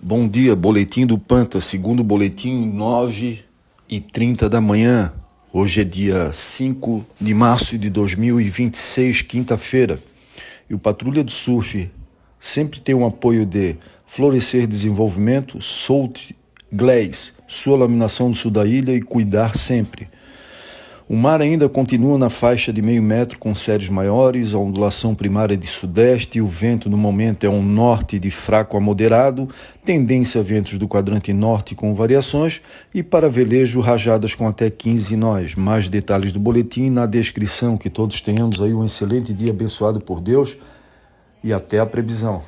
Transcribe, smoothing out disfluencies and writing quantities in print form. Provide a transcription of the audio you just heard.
Bom dia, boletim do Panta, segundo boletim, 9h30 da manhã. Hoje é dia 5 de março de 2026, quinta-feira. E o Patrulha do Surf sempre tem um apoio de Florescer Desenvolvimento, Solte Glaze, sua laminação do sul da ilha e cuidar sempre. O mar ainda continua na faixa de meio metro com séries maiores, a ondulação primária de sudeste e o vento no momento é um norte de fraco a moderado, tendência a ventos do quadrante norte com variações e para velejo rajadas com até 15 nós. Mais detalhes do boletim na descrição. Que todos tenhamos aí um excelente dia abençoado por Deus e até a previsão.